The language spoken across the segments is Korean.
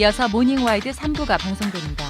이어서 모닝와이드 3부가 방송됩니다.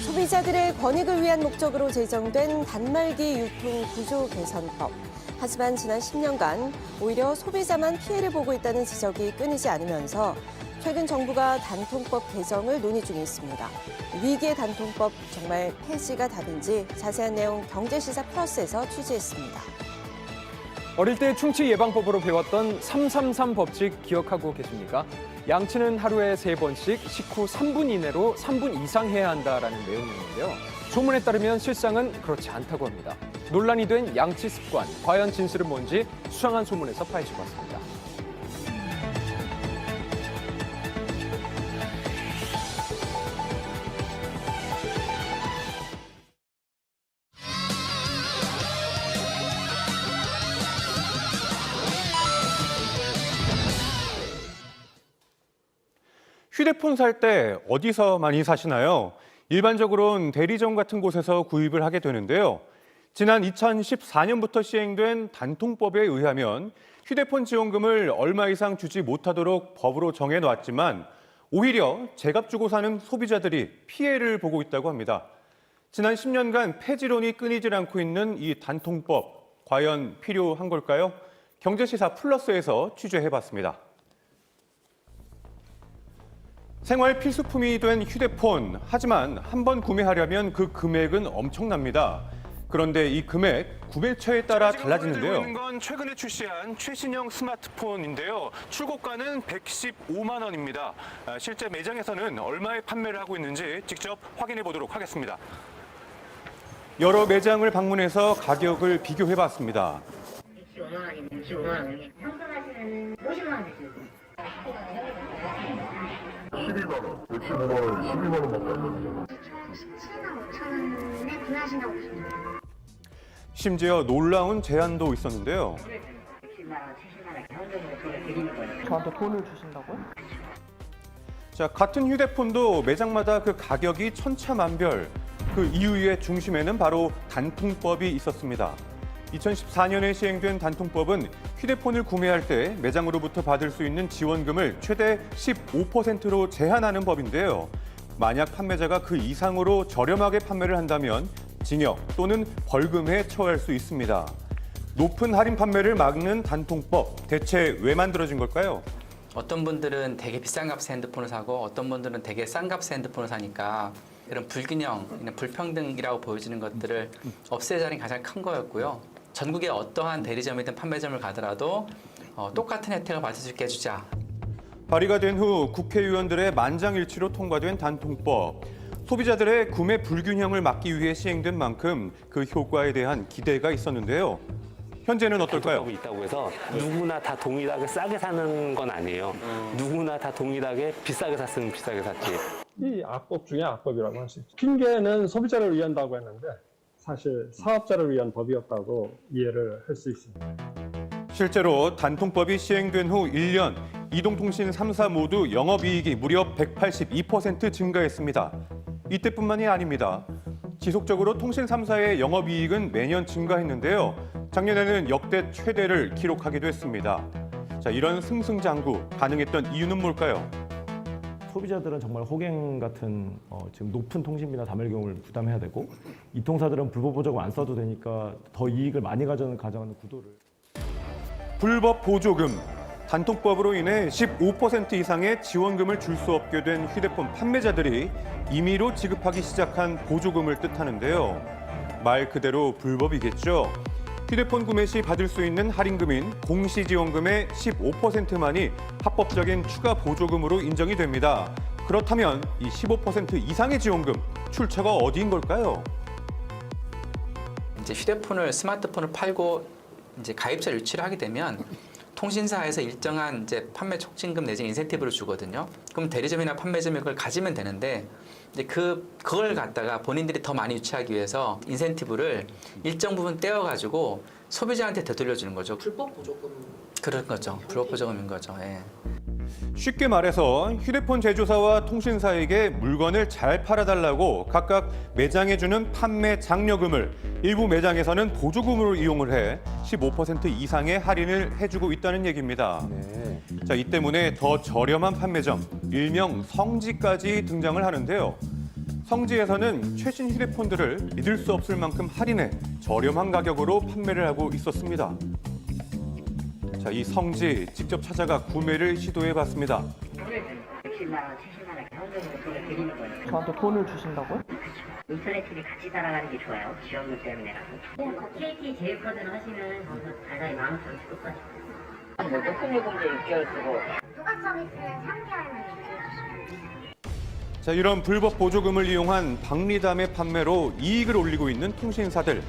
소비자들의 권익을 위한 목적으로 제정된 단말기 유통 구조 개선법. 하지만 지난 10년간 오히려 소비자만 피해를 보고 있다는 지적이 끊이지 않으면서 최근 정부가 단통법 개정을 논의 중에 있습니다. 위기의 단통법 정말 폐지가 답인지 자세한 내용 경제시사 플러스에서 취재했습니다. 어릴 때 충치 예방법으로 배웠던 333 법칙 기억하고 계십니까? 양치는 하루에 3번씩 식후 3분 이내로 3분 이상 해야 한다라는 내용이었는데요. 소문에 따르면 실상은 그렇지 않다고 합니다. 논란이 된 양치 습관, 과연 진실은 뭔지 수상한 소문에서 파헤쳐봤습니다. 휴대폰 살 때 어디서 많이 사시나요? 일반적으로는 대리점 같은 곳에서 구입을 하게 되는데요. 지난 2014년부터 시행된 단통법에 의하면 휴대폰 지원금을 얼마 이상 주지 못하도록 법으로 정해놨지만 오히려 제값 주고 사는 소비자들이 피해를 보고 있다고 합니다. 지난 10년간 폐지론이 끊이질 않고 있는 이 단통법, 과연 필요한 걸까요? 경제시사 플러스에서 취재해봤습니다. 생활 필수품이 된 휴대폰, 하지만 한 번 구매하려면 그 금액은 엄청납니다. 그런데 이 금액, 구매처에 따라 달라지는데요. 들고 있는 건 최근에 출시한 최신형 스마트폰인데요. 출고가는 115만 원입니다. 실제 매장에서는 얼마에 판매를 하고 있는지 직접 확인해 보도록 하겠습니다. 여러 매장을 방문해서 가격을 비교해봤습니다. 65만 원이면 65만 원이 상품하시면 50만 원 드시고 12만 원, 65만 원, 12만 원밖에 안 되는데. 17만 5천 원에 구매하신다고 보시면 돼요. 심지어 놀라운 제한도 있었는데요. 60만 원, 70만 원 현금으로 저를 드리는 거예요. 저한테 돈을 주신다고요? 자, 같은 휴대폰도 매장마다 그 가격이 천차만별. 그 이유의 중심에는 바로 단통법이 있었습니다. 2014년에 시행된 단통법은 휴대폰을 구매할 때 매장으로부터 받을 수 있는 지원금을 최대 15%로 제한하는 법인데요. 만약 판매자가 그 이상으로 저렴하게 판매를 한다면 징역 또는 벌금에 처할 수 있습니다. 높은 할인 판매를 막는 단통법, 대체 왜 만들어진 걸까요? 어떤 분들은 되게 비싼 값의 핸드폰을 사고 어떤 분들은 되게 싼 값의 핸드폰을 사니까 이런 불균형, 불평등이라고 보여지는 것들을 없애자는 가장 큰 거였고요. 전국의 어떠한 대리점이든 판매점을 가더라도 똑같은 혜택을 받을 수 있게 해주자. 발의가 된 후 국회의원들의 만장일치로 통과된 단통법. 소비자들의 구매 불균형을 막기 위해 시행된 만큼 그 효과에 대한 기대가 있었는데요. 현재는 어떨까요? 단통법이 있다고 해서 누구나 다 동일하게 싸게 사는 건 아니에요. 누구나 다 동일하게 비싸게 샀으면 비싸게 샀지. 이 악법 중에 악법이라고 할 수 있죠. 핑계는 소비자를 위한다고 했는데 사실 사업자를 위한 법이었다고 이해를 할 수 있습니다. 실제로 단통법이 시행된 후 1년, 이동통신 3사 모두 영업이익이 무려 182% 증가했습니다. 이때뿐만이 아닙니다. 지속적으로 통신 3사의 영업이익은 매년 증가했는데요. 작년에는 역대 최대를 기록하기도 했습니다. 자, 이런 승승장구 가능했던 이유는 뭘까요? 소비자들은 정말 호갱 같은 지금 높은 통신비나 단말기용을 부담해야 되고 이통사들은 불법 보조금 안 써도 되니까 더 이익을 많이 가져가는 구도를. 불법 보조금. 단통법으로 인해 15% 이상의 지원금을 줄 수 없게 된 휴대폰 판매자들이 임의로 지급하기 시작한 보조금을 뜻하는데요. 말 그대로 불법이겠죠. 휴대폰 구매 시 받을 수 있는 할인금인 공시지원금의 15%만이 합법적인 추가 보조금으로 인정이 됩니다. 그렇다면 이 15% 이상의 지원금, 출처가 어디인 걸까요? 이제 휴대폰을 스마트폰을 팔고 이제 가입자 유치를 하게 되면 통신사에서 일정한 이제 판매 촉진금 내지 인센티브를 주거든요. 그럼 대리점이나 판매점이 그걸 가지면 되는데 이제 그걸 갖다가 본인들이 더 많이 유치하기 위해서 인센티브를 일정 부분 떼어가지고 소비자한테 되돌려주는 거죠. 불법 보조금. 그런 거죠. 불법 보조금인 거죠. 예. 쉽게 말해서 휴대폰 제조사와 통신사에게 물건을 잘 팔아달라고 각각 매장에 주는 판매 장려금을 일부 매장에서는 보조금으로 이용을 해 15% 이상의 할인을 해주고 있다는 얘기입니다. 네. 자, 이 때문에 더 저렴한 판매점, 일명 성지까지 등장을 하는데요. 성지에서는 최신 휴대폰들을 믿을 수 없을 만큼 할인해 저렴한 가격으로 판매를 하고 있었습니다. 자, 이 성지 직접 찾아가 구매를 시도해봤습니다. 돈을 60만 원, 70만 원 이렇게 현금으로 돈을 드리는 거예요. 저한테 돈을 주신다고요? 인터넷 TV 같이 따라가는 게 좋아요. 지원금 때문에라도. KT 제휴카드를 하시면 달달이 15,000원 줄 것까지. 뭐 높은 요금제 6개월 쓰고. 부가 서비스는 3개월만 유지해주시면. 자, 이런 불법 보조금을 이용한 박리담의 판매로 이익을 올리고 있는 통신사들.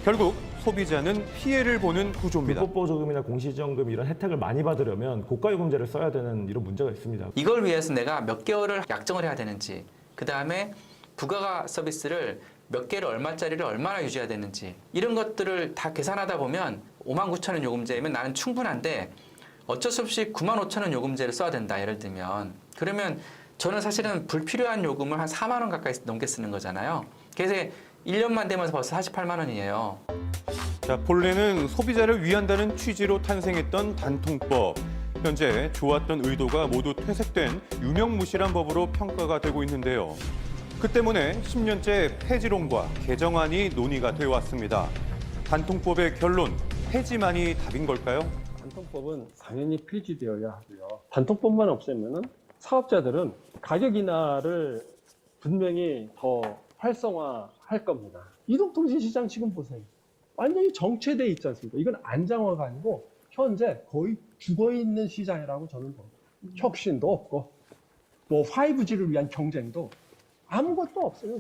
결국 소비자는 피해를 보는 구조입니다. 불법 보조금이나 공시지원금 이런 혜택을 많이 받으려면 고가요금제를 써야 되는 이런 문제가 있습니다. 이걸 위해서 내가 몇 개월을 약정을 해야 되는지, 그 다음에 부가 서비스를 몇 개를 얼마짜리를 얼마나 유지해야 되는지 이런 것들을 다 계산하다 보면 59,000원 요금제이면 나는 충분한데 어쩔 수 없이 95,000원 요금제를 써야 된다. 예를 들면 그러면 저는 사실은 불필요한 요금을 한 4만 원 가까이 넘게 쓰는 거잖아요. 그래서 1년만 되면서 벌써 48만 원이에요. 자, 본래는 소비자를 위한다는 취지로 탄생했던 단통법. 현재 좋았던 의도가 모두 퇴색된 유명무실한 법으로 평가가 되고 있는데요. 그 때문에 10년째 폐지론과 개정안이 논의가 되어 왔습니다. 단통법의 결론, 폐지만이 답인 걸까요? 단통법은 당연히 폐지되어야 하고요. 단통법만 없애면은 사업자들은 가격 인하를 분명히 더 활성화할 겁니다. 이동통신 시장 지금 보세요. 완전히 정체돼 있지 않습니까? 이건 안정화가 아니고 현재 거의 죽어있는 시장이라고 저는 봅니다. 혁신도 없고 뭐 5G를 위한 경쟁도 아무것도 없어요.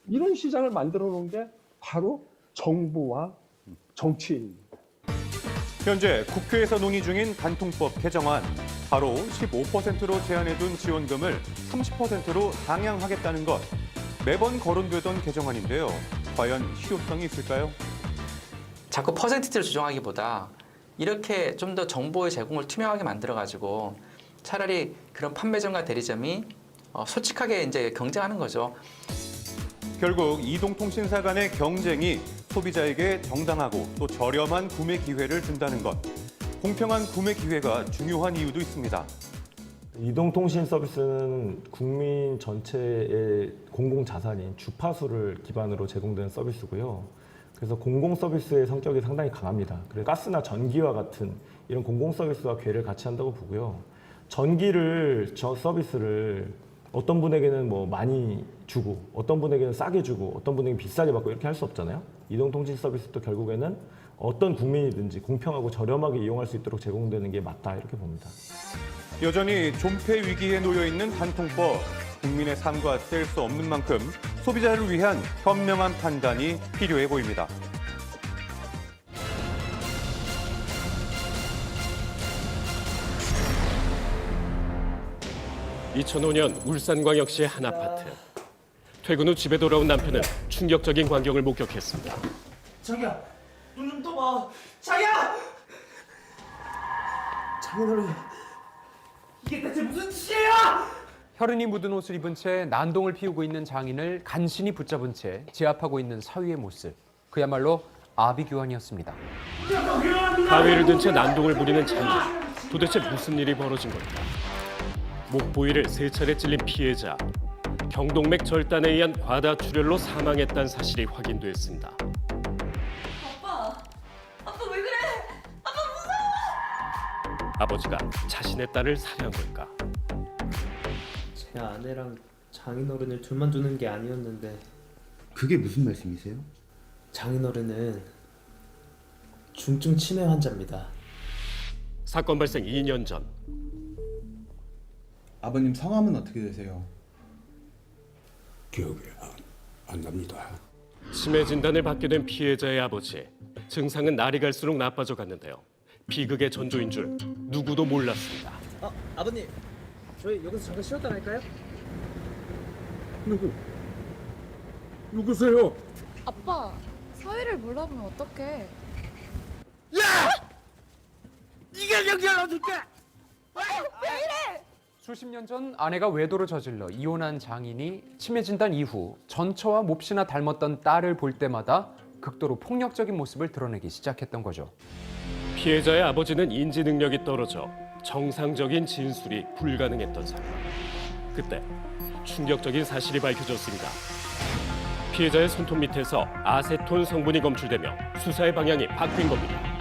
이런 시장을 만들어 놓은 게 바로 정부와 정치인입니다. 현재 국회에서 논의 중인 단통법 개정안. 바로 15%로 제한해둔 지원금을 30%로 상향하겠다는 것. 매번 거론되던 개정안인데요. 과연 실효성이 있을까요? 자꾸 퍼센티지를 조정하기보다 이렇게 좀 더 정보의 제공을 투명하게 만들어가지고 차라리 그런 판매점과 대리점이 솔직하게 이제 경쟁하는 거죠. 결국 이동통신사 간의 경쟁이 소비자에게 정당하고 또 저렴한 구매 기회를 준다는 것. 공평한 구매 기회가 중요한 이유도 있습니다. 이동통신 서비스는 국민 전체의 공공자산인 주파수를 기반으로 제공되는 서비스고요. 그래서 공공서비스의 성격이 상당히 강합니다. 그래서 가스나 전기와 같은 이런 공공서비스와 궤를 같이 한다고 보고요. 저 서비스를 어떤 분에게는 뭐 많이 주고 어떤 분에게는 싸게 주고 어떤 분에게는 비싸게 받고 이렇게 할 수 없잖아요. 이동통신 서비스도 결국에는 어떤 국민이든지 공평하고 저렴하게 이용할 수 있도록 제공되는 게 맞다 이렇게 봅니다. 여전히 존폐 위기에 놓여 있는 단통법. 국민의 삶과 뗄 수 없는 만큼 소비자를 위한 현명한 판단이 필요해 보입니다. (2005년) 울산광역시의 한 아파트. 퇴근 후 집에 돌아온 남편은 충격적인 광경을 목격했습니다. 자기야, 눈 좀 떠봐. 자기야! 장인어른, 이게 대체 무슨 짓이에요? 혈흔이 묻은 옷을 입은 채 난동을 피우고 있는 장인을 간신히 붙잡은 채 제압하고 있는 사위의 모습. 그야말로 아비규환이었습니다. 가위를 든 채 난동을 부리는 장인. 도대체 무슨 일이 벌어진 걸까? 목 부위를 3차례 찔린 피해자. 경동맥 절단에 의한 과다출혈로 사망했다는 사실이 확인됐습니다. 아빠 왜 그래? 아빠 무서워! 아버지가 자신의 딸을 살해한 걸까? 제 아내랑 장인어른을 둘만 두는 게 아니었는데. 그게 무슨 말씀이세요? 장인어른은 중증 치매 환자입니다. 사건 발생 2년 전. 아버님 성함은 어떻게 되세요? 기억이 안 납니다. 치매 진단을 받게 된 피해자의 아버지. 증상은 날이 갈수록 나빠져 갔는데요. 비극의 전조인 줄 누구도 몰랐습니다. 아버님, 저희 여기서 잠깐 쉬었다 갈까요? 누구세요? 아빠, 사위를 몰라보면 어떡해? 네가 여기 어떻게? 왜 이래? 수십 년 전 아내가 외도를 저질러 이혼한 장인이 치매 진단 이후 전처와 몹시나 닮았던 딸을 볼 때마다 극도로 폭력적인 모습을 드러내기 시작했던 거죠. 피해자의 아버지는 인지 능력이 떨어져 정상적인 진술이 불가능했던 상황. 그때 충격적인 사실이 밝혀졌습니다. 피해자의 손톱 밑에서 아세톤 성분이 검출되며 수사의 방향이 바뀐 겁니다.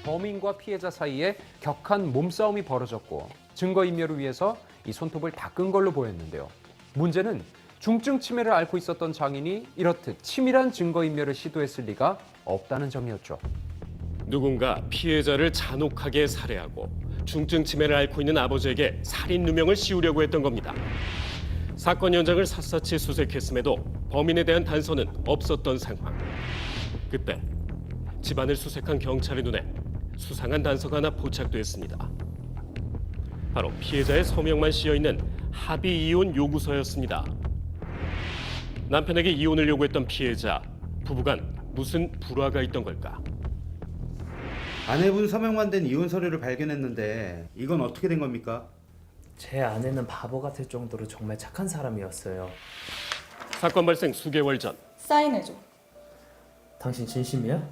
범인과 피해자 사이에 격한 몸싸움이 벌어졌고 증거인멸을 위해서 이 손톱을 닦은 걸로 보였는데요. 문제는 중증 치매를 앓고 있었던 장인이 이렇듯 치밀한 증거인멸을 시도했을 리가 없다는 점이었죠. 누군가 피해자를 잔혹하게 살해하고 중증 치매를 앓고 있는 아버지에게 살인 누명을 씌우려고 했던 겁니다. 사건 현장을 샅샅이 수색했음에도 범인에 대한 단서는 없었던 상황. 그때 집안을 수색한 경찰의 눈에 수상한 단서가 하나 포착됐습니다. 바로 피해자의 서명만 씌어있는 합의 이혼 요구서였습니다. 남편에게 이혼을 요구했던 피해자, 부부간 무슨 불화가 있던 걸까? 아내분 서명만 된 이혼 서류를 발견했는데 이건 어떻게 된 겁니까? 제 아내는 바보 같을 정도로 정말 착한 사람이었어요. 사건 발생 수개월 전 사인해줘. 당신 진심이야?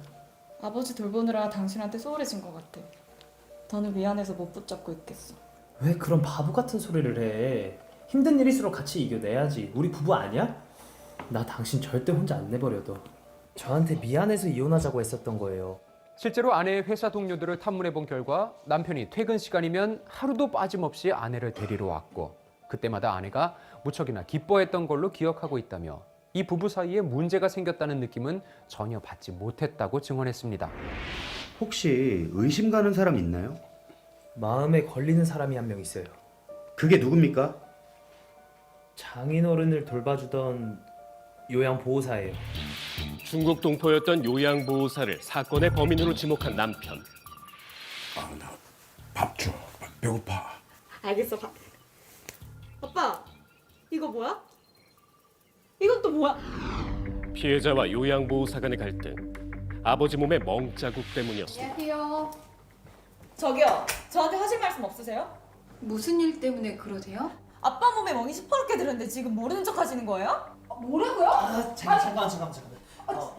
아버지 돌보느라 당신한테 소홀해진 것 같아. 더는 미안해서 못 붙잡고 있겠어. 왜 그런 바보 같은 소리를 해? 힘든 일일수록 같이 이겨내야지. 우리 부부 아니야? 나 당신 절대 혼자 안 내버려둬. 저한테 미안해서 이혼하자고 했었던 거예요. 실제로 아내의 회사 동료들을 탐문해본 결과 남편이 퇴근 시간이면 하루도 빠짐없이 아내를 데리러 왔고 그때마다 아내가 무척이나 기뻐했던 걸로 기억하고 있다며 이 부부 사이에 문제가 생겼다는 느낌은 전혀 받지 못했다고 증언했습니다. 혹시 의심 가는 사람 있나요? 마음에 걸리는 사람이 한 명 있어요. 그게 누굽니까? 장인어른을 돌봐주던 요양보호사예요. 중국 동포였던 요양보호사를 사건의 범인으로 지목한 남편. 나 밥 줘. 배고파. 알겠어. 아빠, 이거 뭐야? 이건 또 뭐야? 피해자와 요양보호사 간의 갈등, 아버지 몸의 멍자국 때문이었습니다. 안녕하세요. 저기요, 저한테 하실 말씀 없으세요? 무슨 일 때문에 그러세요? 아빠 몸에 멍이 시퍼렇게 들었는데 지금 모르는 척 하시는 거예요? 뭐라고요? 잠깐.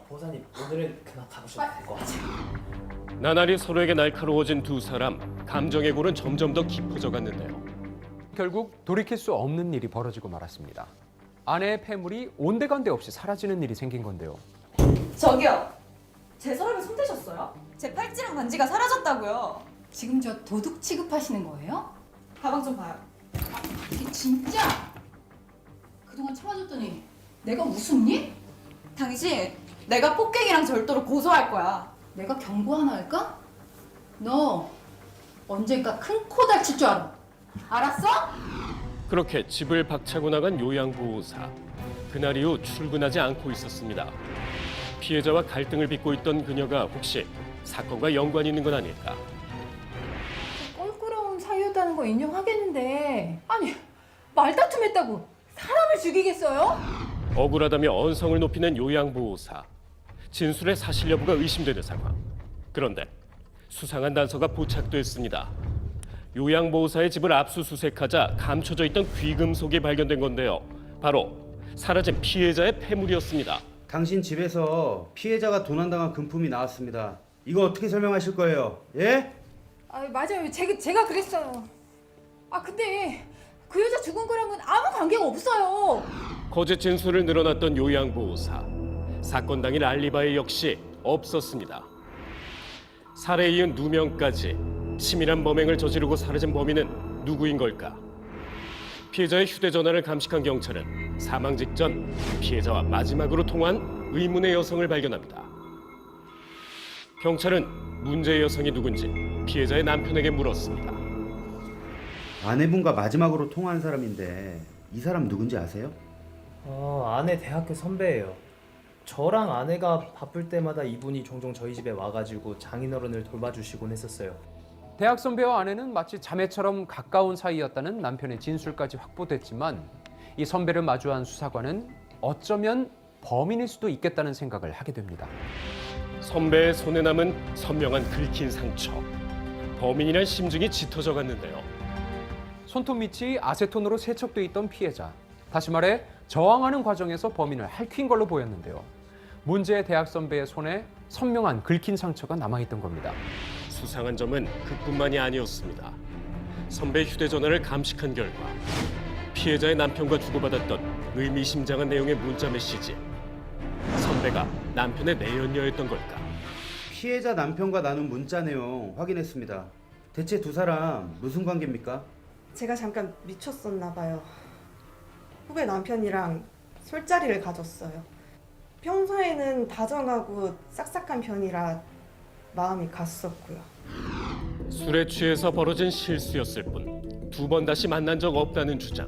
보호사님, 오늘은 그만 가보셔도 될 것 같아요. 나날이 서로에게 날카로워진 두 사람, 감정의 골은 점점 더 깊어져 갔는데요. 결국 돌이킬 수 없는 일이 벌어지고 말았습니다. 아내의 폐물이 온데간데 없이 사라지는 일이 생긴 건데요. 저기요, 제 서랍에 손대셨어요? 제 팔찌랑 반지가 사라졌다고요. 지금 저 도둑 취급하시는 거예요? 가방 좀 봐요. 이게 진짜? 그동안 참아줬더니 내가 웃었니? 당신, 내가 폭행이랑 절도로 고소할 거야. 내가 경고 하나 할까? 너 언젠가 큰 코 다칠 줄 알아. 알았어? 그렇게 집을 박차고 나간 요양보호사. 그날 이후 출근하지 않고 있었습니다. 피해자와 갈등을 빚고 있던 그녀가 혹시 사건과 연관이 있는 건 아닐까? 껄끄러운 사유였다는 거 인정하겠는데 아니 말다툼했다고 사람을 죽이겠어요? 억울하다며 언성을 높이는 요양보호사. 진술의 사실 여부가 의심되는 상황. 그런데 수상한 단서가 포착됐습니다. 요양보호사의 집을 압수수색하자 감춰져 있던 귀금속이 발견된 건데요. 바로 사라진 피해자의 폐물이었습니다. 당신 집에서 피해자가 도난당한 금품이 나왔습니다. 이거 어떻게 설명하실 거예요? 예? 아 맞아요. 제가 그랬어요. 아 근데 그 여자 죽은 거랑은 아무 관계가 없어요. 거짓 진술을 늘어놨던 요양보호사. 사건 당일 알리바이 역시 없었습니다. 살해 이은 누명까지 치밀한 범행을 저지르고 사라진 범인은 누구인 걸까? 피해자의 휴대전화를 감식한 경찰은 사망 직전 피해자와 마지막으로 통화한 의문의 여성을 발견합니다. 경찰은 문제의 여성이 누군지 피해자의 남편에게 물었습니다. 아내분과 마지막으로 통화한 사람인데 이 사람 누군지 아세요? 아내 대학교 선배예요. 저랑 아내가 바쁠 때마다 이분이 종종 저희 집에 와가지고 장인어른을 돌봐주시곤 했었어요. 대학 선배와 아내는 마치 자매처럼 가까운 사이였다는 남편의 진술까지 확보됐지만 이 선배를 마주한 수사관은 어쩌면 범인일 수도 있겠다는 생각을 하게 됩니다. 선배의 손에 남은 선명한 긁힌 상처. 범인이란 심증이 짙어져 갔는데요. 손톱 밑이 아세톤으로 세척돼 있던 피해자. 다시 말해 저항하는 과정에서 범인을 핥힌 걸로 보였는데요. 문제의 대학 선배의 손에 선명한 긁힌 상처가 남아있던 겁니다. 수상한 점은 그뿐만이 아니었습니다. 선배 휴대전화를 감식한 결과 피해자의 남편과 주고받았던 의미심장한 내용의 문자 메시지. 선배가 남편의 내연녀였던 걸까? 피해자 남편과 나눈 문자 내용 확인했습니다. 대체 두 사람 무슨 관계입니까? 제가 잠깐 미쳤었나 봐요. 후배 남편이랑 술자리를 가졌어요. 평소에는 다정하고 싹싹한 편이라 마음이 갔었고요. 술에 취해서 벌어진 실수였을 뿐 두 번 다시 만난 적 없다는 주장.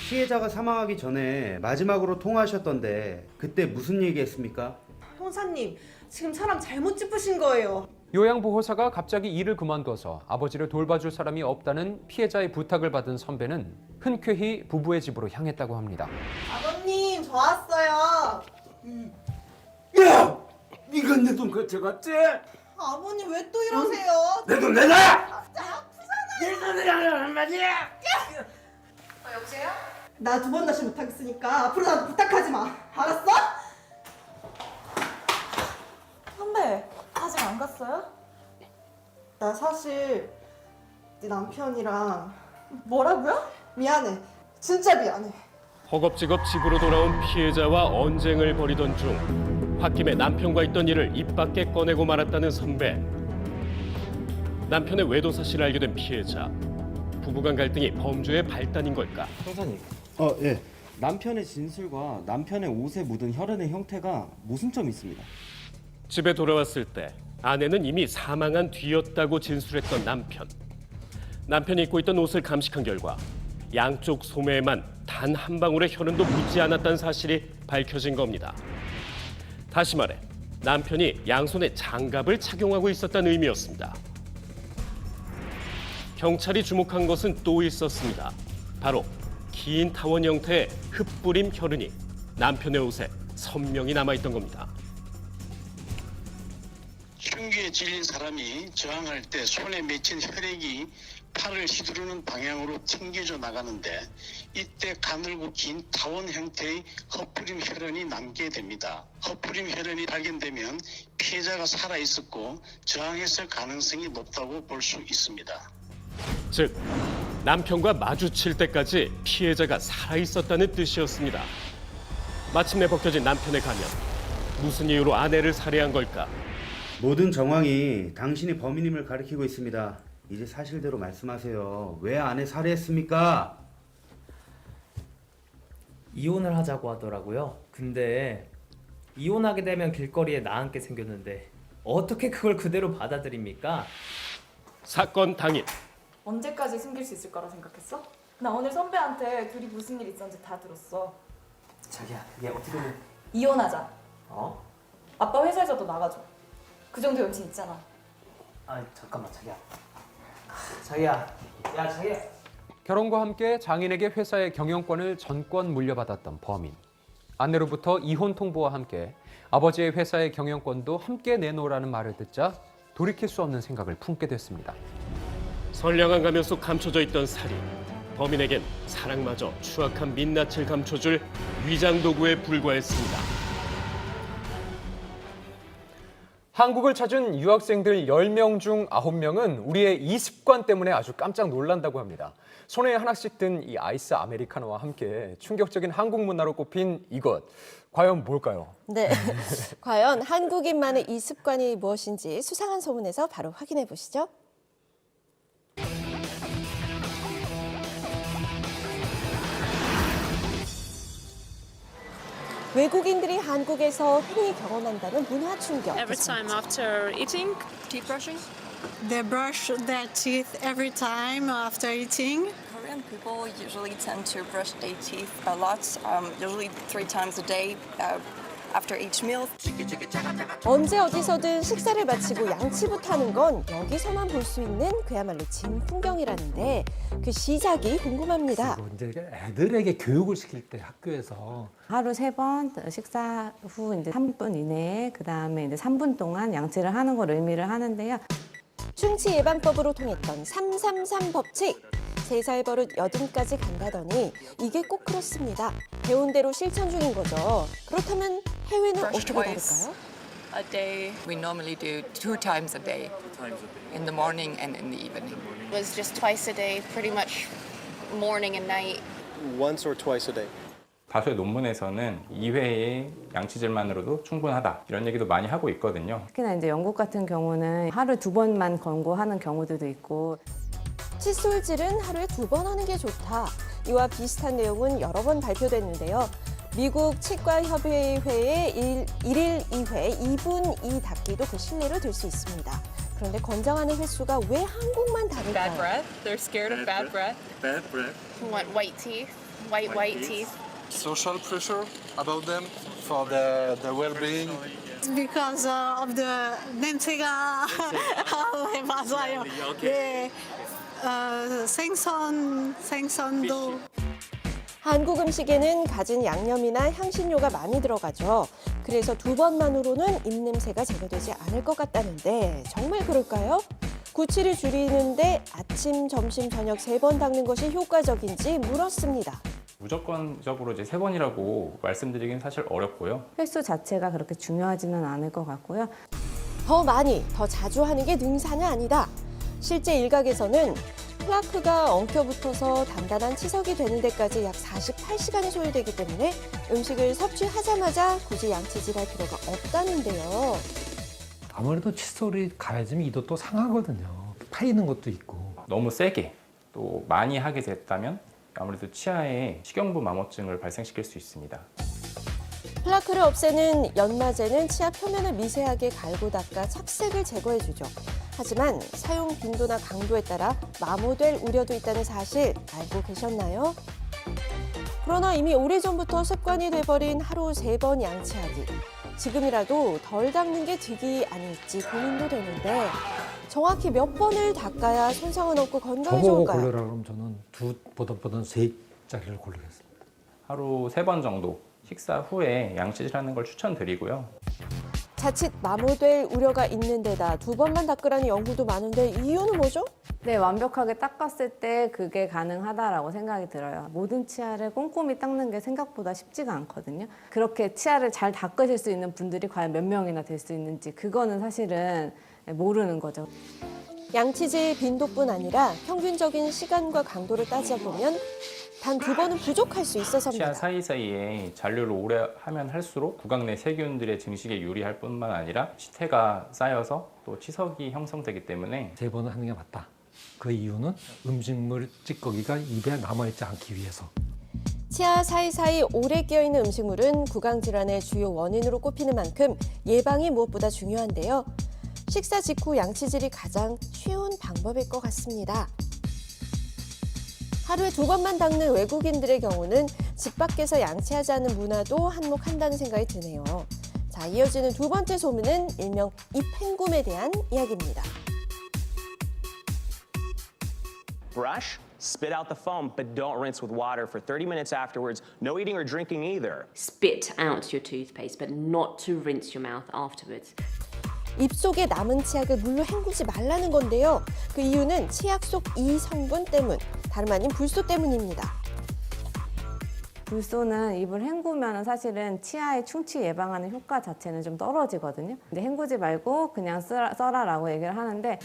피해자가 사망하기 전에 마지막으로 통화하셨던데 그때 무슨 얘기했습니까? 형사님, 지금 사람 잘못 짚으신 거예요. 요양보호사가 갑자기 일을 그만둬서 아버지를 돌봐줄 사람이 없다는 피해자의 부탁을 받은 선배는 흔쾌히 부부의 집으로 향했다고 합니다. 아버님, 저 왔어요. 야! 네가 내 돈 가져갔지? 아버님, 왜 또 이러세요? 내 돈 내놔! 아프잖아요. 내 돈을 하란 말이야! 여보세요? 나 두 번 다시 못하겠으니까 앞으로 나도 부탁하지 마. 알았어? 선배, 아직 안 갔어요? 나 사실 네 남편이랑 뭐라고요? 미안해. 진짜 미안해. 허겁지겁 집으로 돌아온 피해자와 언쟁을 벌이던 중 홧김에 남편과 있던 일을 입 밖에 꺼내고 말았다는 선배. 남편의 외도 사실을 알게 된 피해자. 부부간 갈등이 범죄의 발단인 걸까? 형사님. 예. 남편의 진술과 남편의 옷에 묻은 혈흔의 형태가 모순점이 있습니다. 집에 돌아왔을 때 아내는 이미 사망한 뒤였다고 진술했던 남편. 남편이 입고 있던 옷을 감식한 결과 양쪽 소매에만 단 한 방울의 혈흔도 묻지 않았다는 사실이 밝혀진 겁니다. 다시 말해 남편이 양손에 장갑을 착용하고 있었다는 의미였습니다. 경찰이 주목한 것은 또 있었습니다. 바로 긴 타원 형태의 흩뿌림 혈흔이 남편의 옷에 선명히 남아있던 겁니다. 흉기에 질린 사람이 저항할 때 손에 맺힌 혈액이 팔을 휘두르는 방향으로 튕겨져 나가는데 이때 가늘고 긴 타원 형태의 흩뿌림 혈흔이 남게 됩니다. 흩뿌림 혈흔이 발견되면 피해자가 살아있었고 저항했을 가능성이 높다고 볼 수 있습니다. 즉, 남편과 마주칠 때까지 피해자가 살아있었다는 뜻이었습니다. 마침내 벗겨진 남편의 가면. 무슨 이유로 아내를 살해한 걸까? 모든 정황이 당신이 범인임을 가리키고 있습니다. 이제 사실대로 말씀하세요. 왜 아내 살해했습니까? 이혼을 하자고 하더라고요. 근데 이혼하게 되면 길거리에 나앉게 생겼는데 어떻게 그걸 그대로 받아들입니까? 사건 당일. 언제까지 숨길 수 있을 거라 생각했어? 나 오늘 선배한테 둘이 무슨 일 있었는지 다 들었어. 자기야, 그게 어떻게든 이혼하자. 어? 아빠 회사에서도 나가줘. 그 정도 염치 있잖아. 아, 잠깐만, 자기야. 자기야, 야, 자기야. 결혼과 함께 장인에게 회사의 경영권을 전권 물려받았던 범인. 아내로부터 이혼 통보와 함께 아버지의 회사의 경영권도 함께 내놓으라는 말을 듣자 돌이킬 수 없는 생각을 품게 됐습니다. 선량한 가면 속 감춰져 있던 살인. 범인에겐 사랑마저 추악한 민낯을 감춰줄 위장 도구에 불과했습니다. 한국을 찾은 유학생들 10명 중 9명은 우리의 이 습관 때문에 아주 깜짝 놀란다고 합니다. 손에 하나씩 든 이 아이스 아메리카노와 함께 충격적인 한국 문화로 꼽힌 이것. 과연 뭘까요? 네, 과연 한국인만의 이 습관이 무엇인지 수상한 소문에서 바로 확인해 보시죠. 외국인들이 한국에서 흔히 경험한다는 문화 충격. Every time after eating, teeth brushing. They brush their teeth every time after eating. Korean People usually tend to brush their teeth a lot, usually 3 times a day after each meal. 언제 어디서든 식사를 마치고 양치부터 하는 건 여기서만 볼 수 있는 그야말로 진풍경이라는데 그 시작이 궁금합니다. 이제 애들에게 교육을 시킬 때 학교에서 하루 3번 식사 후 이제 3분 이내에 그다음에 이제 3분 동안 양치를 하는 걸 의미를 하는데요. 충치 예방법으로 통했던 333 법칙. 3살 버릇 80까지 간다더니 이게 꼭 그렇습니다. 배운 대로 실천 중인 거죠. 그렇다면 해외는 어떻게 다를까요? A day. We normally do 2 times a day. In the morning and in the evening. It was just twice a day, pretty much morning and night. Once or twice a day. 다수의 논문에서는 2회의 양치질만으로도 충분하다 이런 얘기도 많이 하고 있거든요. 특히나 이제 영국 같은 경우는 하루 2번만 권고하는 경우들도 있고. 칫솔질은 하루에 2번 하는 게 좋다. 이와 비슷한 내용은 여러 번 발표됐는데요. 미국 치과협의회의 1일 2회 2분 2 닦기도 그 신뢰를 들 수 있습니다. 그런데 권장하는 횟수가 왜 한국만 Bad 다를까요? breath. They're scared of bad breath. Bad breath. Want white teeth, white teeth. Social pressure about them for their well-being. Because of the 냄새가 맞아요. 네, 생선도. 한국 음식에는 갖은 양념이나 향신료가 많이 들어가죠. 그래서 2번만으로는 입냄새가 제거되지 않을 것 같다는데 정말 그럴까요? 구취를 줄이는데 아침, 점심, 저녁 3번 닦는 것이 효과적인지 물었습니다. 무조건적으로 이제 3번이라고 말씀드리긴 사실 어렵고요. 횟수 자체가 그렇게 중요하지는 않을 것 같고요. 더 많이, 더 자주 하는 게 능사는 아니다. 실제 일각에서는 플라크가 엉켜붙어서 단단한 치석이 되는 데까지 약 48시간이 소요되기 때문에 음식을 섭취하자마자 굳이 양치질할 필요가 없다는데요. 아무래도 칫솔이 가해지면 이도 또 상하거든요. 파이는 것도 있고. 너무 세게 또 많이 하게 됐다면 아무래도 치아에 식용부 마모증을 발생시킬 수 있습니다. 플라크를 없애는 연마제는 치아 표면을 미세하게 갈고 닦아 착색을 제거해주죠. 하지만 사용 빈도나 강도에 따라 마모될 우려도 있다는 사실 알고 계셨나요? 그러나 이미 오래전부터 습관이 돼버린 하루 3번 양치하기. 지금이라도 덜 닦는 게 득이 아닐지 고민도 되는데 정확히 몇 번을 닦아야 손상은 없고 건강에 저보고 좋을까요? 고르라 그러면 저는 2보다는 3짜리를 고르겠습니다. 하루 3번 정도 식사 후에 양치질하는 걸 추천드리고요. 자칫 마모될 우려가 있는 데다 2번만 닦으라는 연구도 많은데 이유는 뭐죠? 네, 완벽하게 닦았을 때 그게 가능하다라고 생각이 들어요. 모든 치아를 꼼꼼히 닦는 게 생각보다 쉽지가 않거든요. 그렇게 치아를 잘 닦으실 수 있는 분들이 과연 몇 명이나 될 수 있는지 그거는 사실은 모르는 거죠. 양치질 빈도뿐 아니라 평균적인 시간과 강도를 따져보면 단 2번은 부족할 수 있어서입니다. 치아 사이사이에 잔류를 오래 하면 할수록 구강 내 세균들의 증식에 유리할 뿐만 아니라 치태가 쌓여서 또 치석이 형성되기 때문에 3번은 하는 게 맞다. 그 이유는 음식물 찌꺼기가 입에 남아있지 않기 위해서. 치아 사이사이 오래 끼어있는 음식물은 구강 질환의 주요 원인으로 꼽히는 만큼 예방이 무엇보다 중요한데요. 식사 직후 양치질이 가장 쉬운 방법일 것 같습니다. 하루에 2번만 닦는 외국인들의 경우는 집 밖에서 양치하지 않는 문화도 한몫한다는 생각이 드네요. 자, 이어지는 2번째 소문은 일명 입행굼에 대한 이야기입니다. Brush, spit out the foam, but don't rinse with water for 30 minutes afterwards. No eating or drinking either. Spit out your toothpaste, but not to rinse your mouth afterwards. 입속에 남은 치약을 물로 헹구지 말라는 건데요. 그 이유는 치약 속 이 성분 때문, 다름 아닌 불소 때문입니다. 불소는 입을 헹구면 사실은 치아의 충치 예방하는 효과 자체는 좀 떨어지거든요. 근데 헹구지 말고 그냥 써라라고 얘기를 하는데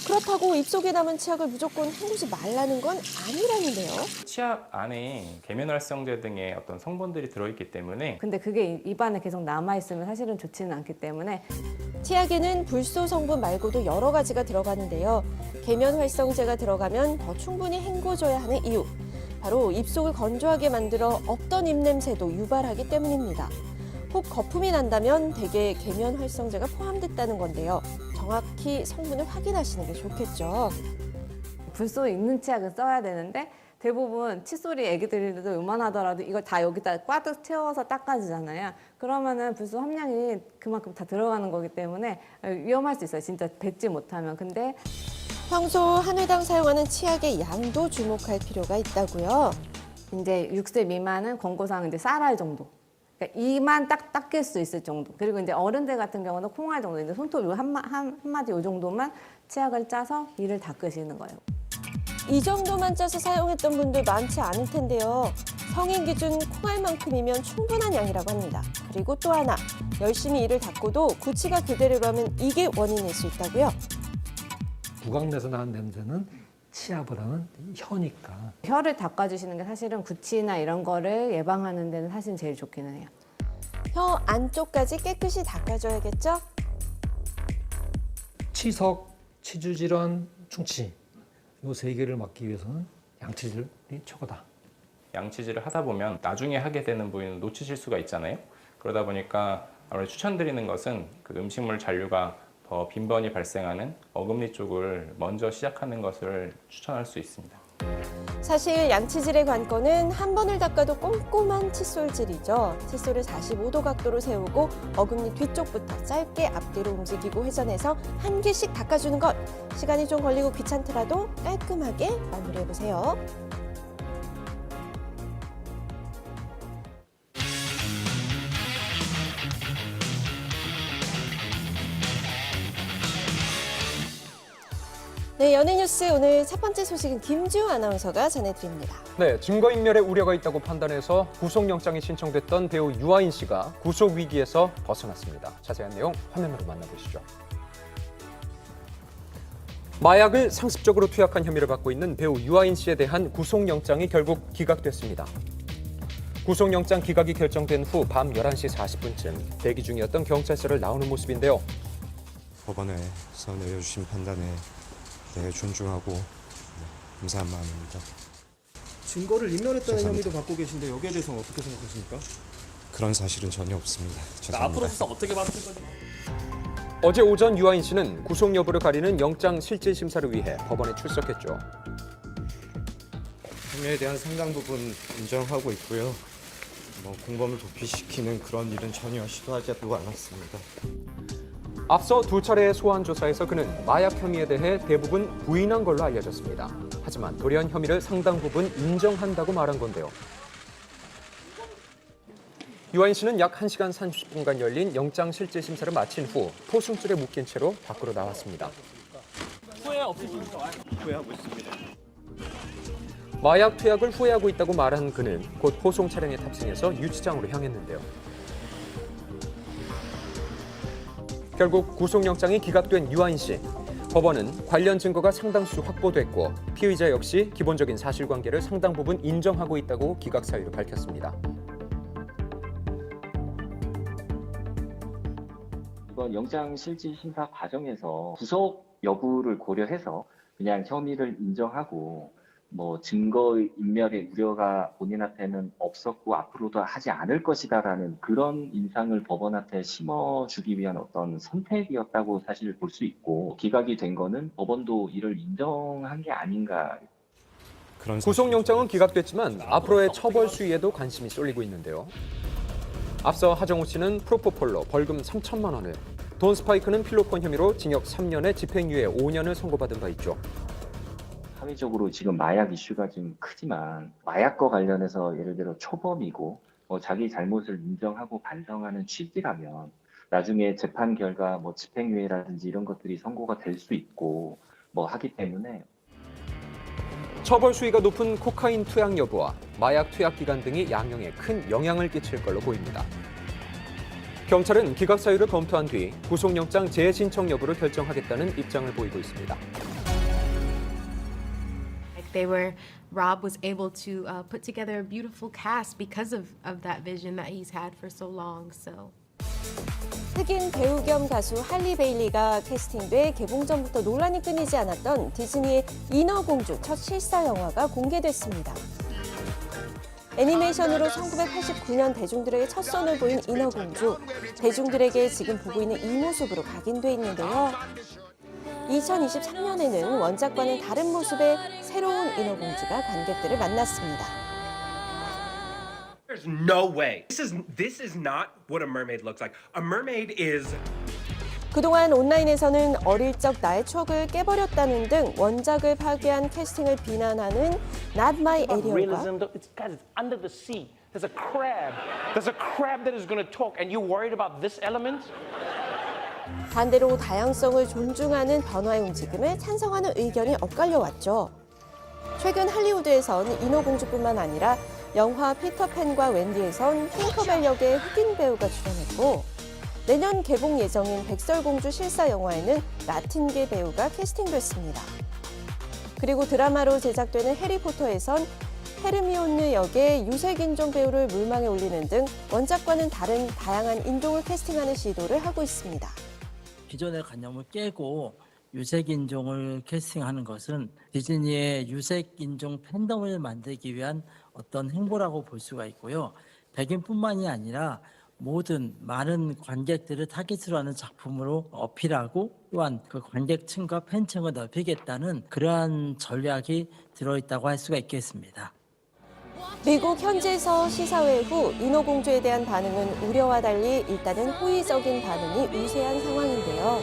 그렇다고 입속에 남은 치약을 무조건 헹구지 말라는 건 아니라는데요. 치약 안에 계면활성제 등의 어떤 성분들이 들어있기 때문에 근데 그게 입안에 계속 남아있으면 사실은 좋지는 않기 때문에 치약에는 불소 성분 말고도 여러 가지가 들어가는데요. 계면활성제가 들어가면 더 충분히 헹궈줘야 하는 이유. 바로 입속을 건조하게 만들어 없던 입냄새도 유발하기 때문입니다. 혹 거품이 난다면 대개 계면활성제가 포함됐다는 건데요. 정확히 성분을 확인하시는 게 좋겠죠. 불소 있는 치약을 써야 되는데 대부분 칫솔이 애기들도 요만하더라도 이걸 다 여기다 꽈득 채워서 닦아주잖아요. 그러면은 불소 함량이 그만큼 다 들어가는 거기 때문에 위험할 수 있어요. 진짜 뱉지 못하면. 근데 평소 한 회당 사용하는 치약의 양도 주목할 필요가 있다고요. 이제 6세 미만은 권고사항 이제 쌀알 정도. 그러니까 이만 딱 닦일 수 있을 정도. 그리고 이제 어른들 같은 경우는 콩알 정도. 이제 손톱 한마디 요 정도만 치약을 짜서 이를 닦으시는 거예요. 이 정도만 짜서 사용했던 분들 많지 않을 텐데요. 성인 기준 콩알만큼이면 충분한 양이라고 합니다. 그리고 또 하나, 열심히 이를 닦고도 구취가 그대로라면 이게 원인일 수 있다고요. 구강내에서 나는 냄새는 치아보다는 혀니까. 혀를 닦아주시는 게 사실은 구취나 이런 거를 예방하는 데는 사실 제일 좋기는 해요. 혀 안쪽까지 깨끗이 닦아줘야겠죠? 치석, 치주질환, 충치 이 세 개를 막기 위해서는 양치질이 최고다. 양치질을 하다 보면 나중에 하게 되는 부위는 놓치실 수가 있잖아요. 그러다 보니까 아무래도 추천드리는 것은 그 음식물 잔류가 더 빈번히 발생하는 어금니 쪽을 먼저 시작하는 것을 추천할 수 있습니다. 사실 양치질의 관건은 한 번을 닦아도 꼼꼼한 칫솔질이죠. 칫솔을 45도 각도로 세우고 어금니 뒤쪽부터 짧게 앞뒤로 움직이고 회전해서 한 개씩 닦아주는 것. 시간이 좀 걸리고 귀찮더라도 깔끔하게 마무리해보세요. 네, 연예뉴스 오늘 첫 번째 소식은 김지우 아나운서가 전해드립니다. 네, 증거인멸의 우려가 있다고 판단해서 구속영장이 신청됐던 배우 유아인 씨가 구속 위기에서 벗어났습니다. 자세한 내용 화면으로 만나보시죠. 마약을 상습적으로 투약한 혐의를 받고 있는 배우 유아인 씨에 대한 구속영장이 결국 기각됐습니다. 구속영장 기각이 결정된 후 밤 11시 40분쯤 대기 중이었던 경찰서를 나오는 모습인데요. 법원에서 내려주신 판단에 대해 존중하고 감사한 마음입니다. 증거를 인멸했다는 죄송합니다. 혐의도 받고 계신데 여기에 대해서는 어떻게 생각하십니까? 그런 사실은 전혀 없습니다. 죄송합니다. 앞으로 수사 어떻게 받으실 건지. 어제 오전 유아인 씨는 구속 여부를 가리는 영장 실질 심사를 위해 법원에 출석했죠. 혐의에 대한 상당 부분 인정하고 있고요. 공범을 도피시키는 그런 일은 전혀 시도하지도 않았습니다. 앞서 두 차례의 소환 조사에서 그는 마약 혐의에 대해 대부분 부인한 걸로 알려졌습니다. 하지만 돌연 혐의를 상당 부분 인정한다고 말한 건데요. 유아인 씨는 약 1시간 30분간 열린 영장 실질 심사를 마친 후 포승줄에 묶인 채로 밖으로 나왔습니다. 후회 없으십니까? 후회하고 있습니다. 마약 투약을 후회하고 있다고 말한 그는 곧 포송 차량에 탑승해서 유치장으로 향했는데요. 결국 구속영장이 기각된 유아인 씨. 법원은 관련 증거가 상당수 확보됐고 피의자 역시 기본적인 사실관계를 상당 부분 인정하고 있다고 기각 사유를 밝혔습니다. 이번 영장 실질 심사 과정에서 구속 여부를 고려해서 그냥 혐의를 인정하고 증거 인멸의 우려가 본인한테는 없었고 앞으로도 하지 않을 것이다라는 그런 인상을 법원 앞에 심어주기 위한 어떤 선택이었다고 사실 볼 수 있고 기각이 된 거는 법원도 이를 인정한 게 아닌가. 구속영장은 기각됐지만 앞으로의 처벌 수위에도 관심이 쏠리고 있는데요. 앞서 하정우 씨는 프로포폴로 벌금 3천만 원을, 돈 스파이크는 필로폰 혐의로 징역 3년에 집행유예 5년을 선고받은 바 있죠. 사회적으로 지금 마약 이슈가 좀 크지만 마약과 관련해서 예를 들어 초범이고 자기 잘못을 인정하고 반성하는 취지라면 나중에 재판 결과 집행유예라든지 이런 것들이 선고가 될 수 있고 하기 때문에 처벌 수위가 높은 코카인 투약 여부와 마약 투약 기간 등이 양형에 큰 영향을 끼칠 걸로 보입니다. 경찰은 기각 사유를 검토한 뒤 구속영장 재신청 여부를 결정하겠다는 입장을 보이고 있습니다. Rob was able to put together a beautiful cast because of that vision that he's had for so long. So. 흑인 배우 겸 가수 할리 베일리가 캐스팅돼 개봉 전부터 논란이 끊이지 않았던 디즈니의 인어공주 첫 실사 영화가 공개됐습니다. 애니메이션으로 1989년 대중들에게 첫 선을 보인 인어공주. 대중들에게 지금 보고 있는 이 모습으로 각인돼 있는데요. 2023년에는 원작과는 다른 모습의 새로운 인어공주가 관객들을 만났습니다. There's no way. This is not what a mermaid looks like. A mermaid is 그동안 온라인에서는 어릴 적 나의 추억을 깨버렸다는 등 원작을 파괴한 캐스팅을 비난하는 Not My Ariel과 Guys, it's under the sea. There's a crab. There's a crab that is going to talk, and you worried about this element? 반대로 다양성을 존중하는 변화의 움직임을 찬성하는 의견이 엇갈려왔죠. 최근 할리우드에선 인어공주뿐만 아니라 영화 피터팬과 웬디에선 팅커벨 역의 흑인 배우가 출연했고 내년 개봉 예정인 백설공주 실사 영화에는 라틴계 배우가 캐스팅됐습니다. 그리고 드라마로 제작되는 해리포터에선 헤르미온느 역의 유색인종 배우를 물망에 올리는 등 원작과는 다른 다양한 인종을 캐스팅하는 시도를 하고 있습니다. 기존의 관념을 깨고 유색인종을 캐스팅하는 것은 디즈니의 유색인종 팬덤을 만들기 위한 어떤 행보라고 볼 수가 있고요. 백인뿐만이 아니라 모든 많은 관객들을 타깃으로 하는 작품으로 어필하고 또한 그 관객층과 팬층을 넓히겠다는 그러한 전략이 들어있다고 할 수가 있겠습니다. 미국 현지에서 시사회 후 인어공주에 대한 반응은 우려와 달리 일단은 호의적인 반응이 우세한 상황인데요.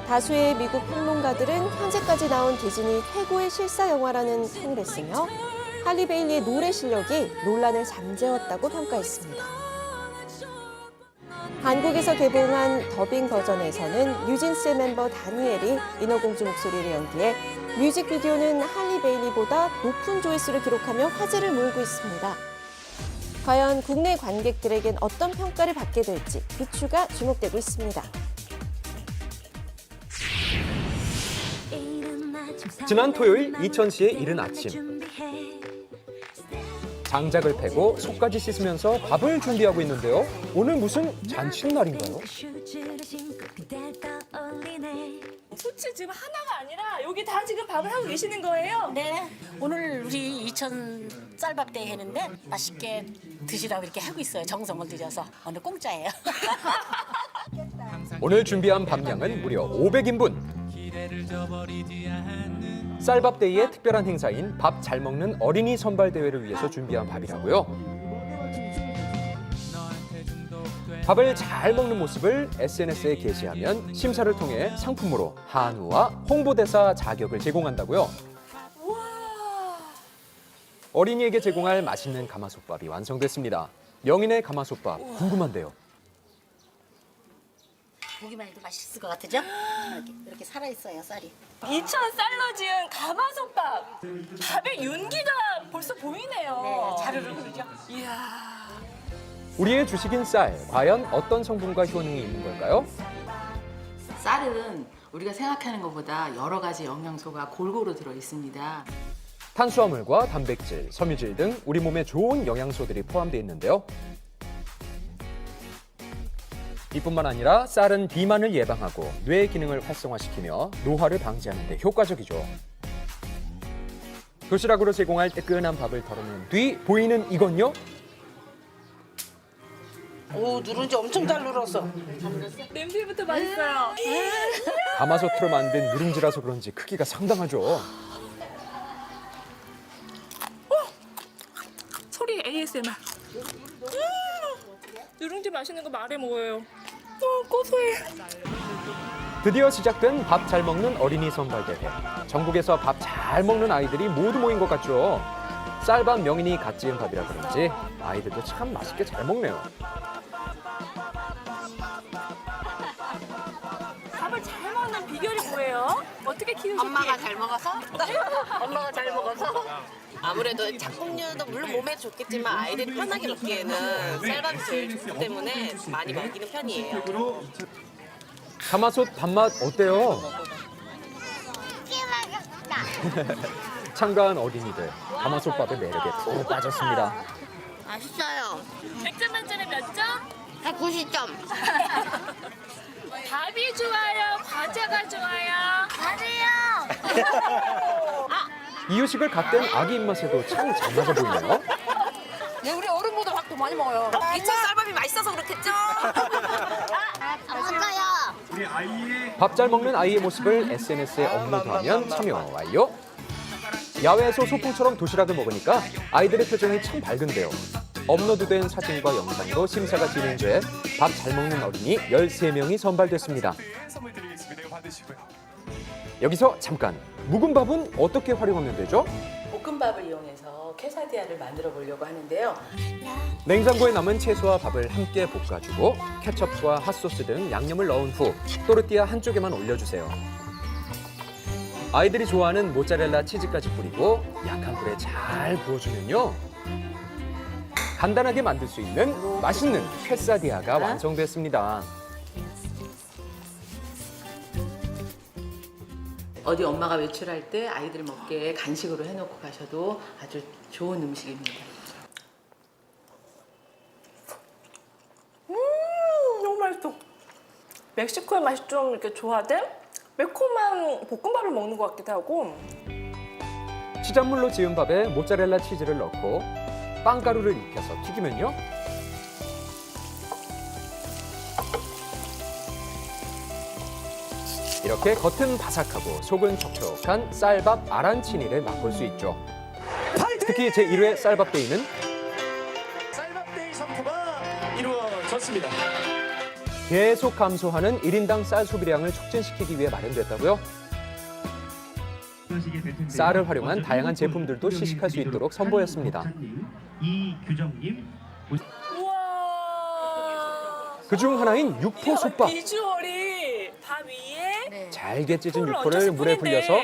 다수의 미국 평론가들은 현재까지 나온 디즈니 최고의 실사 영화라는 평을 했으며 할리 베일리의 노래 실력이 논란을 잠재웠다고 평가했습니다. 한국에서 개봉한 더빙 버전에서는 뉴진스의 멤버 다니엘이 인어공주 목소리를 연기해 뮤직비디오는 할리 베일리보다 높은 조회수를 기록하며 화제를 몰고 있습니다. 과연 국내 관객들에겐 어떤 평가를 받게 될지 비추가 주목되고 있습니다. 지난 토요일 이천시의 이른 아침. 장작을 패고 속까지 씻으면서 밥을 준비하고 있는데요. 오늘 무슨 잔칫날인가요? 솥이 지금 하나가 아니라 여기 다 지금 밥을 하고 계시는 거예요? 네. 오늘 우리 이천 쌀밥 대회 했는데 맛있게 드시라고 이렇게 하고 있어요. 정성을 들여서. 오늘 공짜예요. 오늘 준비한 밥량은 무려 500인분. 쌀밥데이의 특별한 행사인 밥 잘 먹는 어린이 선발대회를 위해서 준비한 밥이라고요. 밥을 잘 먹는 모습을 SNS에 게시하면 심사를 통해 상품으로 한우와 홍보대사 자격을 제공한다고요. 어린이에게 제공할 맛있는 가마솥밥이 완성됐습니다. 명인의 가마솥밥 궁금한데요. 보기만 해도 맛있을 것 같으죠? 이렇게 살아있어요, 쌀이. 이천 쌀로 지은 가마솥밥. 밥의 윤기가 벌써 보이네요. 네, 자르르 흐르죠? 이야. 우리의 주식인 쌀, 과연 어떤 성분과 효능이 있는 걸까요? 쌀은 우리가 생각하는 것보다 여러 가지 영양소가 골고루 들어 있습니다. 탄수화물과 단백질, 섬유질 등 우리 몸에 좋은 영양소들이 포함되어 있는데요. 이뿐만 아니라 쌀은 비만을 예방하고 뇌 기능을 활성화시키며 노화를 방지하는 데 효과적이죠. 도시락으로 제공할 뜨끈한 밥을 덜어낸 뒤 보이는 이건요? 오, 누룽지 엄청 잘 눌었어. 냄새부터 맛있어요. 가마솥으로 만든 누룽지라서 그런지 크기가 상당하죠. 소리 ASMR. 누룽지 맛있는 거 말해 먹어요. 고소해. 드디어 시작된 밥 잘 먹는 어린이 선발대회. 전국에서 밥 잘 먹는 아이들이 모두 모인 것 같죠. 쌀밥 명인이 갓 지은 밥이라 그런지 아이들도 참 맛있게 잘 먹네요. 밥을 잘 먹는 비결이 뭐예요? 어떻게 키우셨지? 엄마가 잘 먹어서? 엄마가 잘 먹어서? 아무래도 잡곡류도 물론 몸에 좋겠지만 아이들이 편하게 먹기에는 쌀밥이 제일 좋기 때문에 많이 먹이는 편이에요. 가마솥 밥맛 어때요? 참가한 어린이들 가마솥밥의 매력에 푹 빠졌습니다. 맛있어요. 100점 만점에 몇 점? 190점. 밥이 좋아요? 과자가 좋아요? 밥이요. 이유식을 갓된 아기 입맛에도 참 잘 맞아 보이네요. 네, 우리 어른보다 밥도 많이 먹어요. 이천 쌀밥이 맛있어서 그렇겠죠? 먹어요. 밥 잘 먹는 아이의 모습을 SNS에 업로드하면 참여 완료. 야외에서 소풍처럼 도시락을 먹으니까 아이들의 표정이 참 밝은데요. 업로드된 사진과 영상으로 심사가 진행돼 밥 잘 먹는 어린이 13명이 선발됐습니다. 여기서 잠깐, 묵은 밥은 어떻게 활용하면 되죠? 볶음밥을 이용해서 퀘사디아를 만들어 보려고 하는데요. 냉장고에 남은 채소와 밥을 함께 볶아주고 케첩과 핫소스 등 양념을 넣은 후 또르띠아 한쪽에만 올려주세요. 아이들이 좋아하는 모짜렐라 치즈까지 뿌리고 약한 불에 잘 구워주면요. 간단하게 만들 수 있는 맛있는 퀘사디아가 완성됐습니다. 어디 엄마가 외출할 때 아이들 먹게 간식으로 해놓고 가셔도 아주 좋은 음식입니다. 너무 맛있어. 멕시코의 맛이 좀 이렇게 조화된 매콤한 볶음밥을 먹는 것 같기도 하고. 치잔물로 지은 밥에 모짜렐라 치즈를 넣고 빵가루를 입혀서 튀기면요. 이렇게 겉은 바삭하고 속은 촉촉한 쌀밥 아란치니를 맛볼 수 있죠. 특히 제1회 쌀밥데이는 쌀밥데이 선포가 이루어졌습니다. 계속 감소하는 1인당 쌀 소비량을 촉진시키기 위해 마련됐다고요? 쌀을 활용한 다양한 제품들도 시식할 수 있도록 선보였습니다. 그중 하나인 육포 솥밥. 비주얼이 밥 위에 잘게 찢은 풀을 육포를 얹어서 물에 뿌린대. 불려서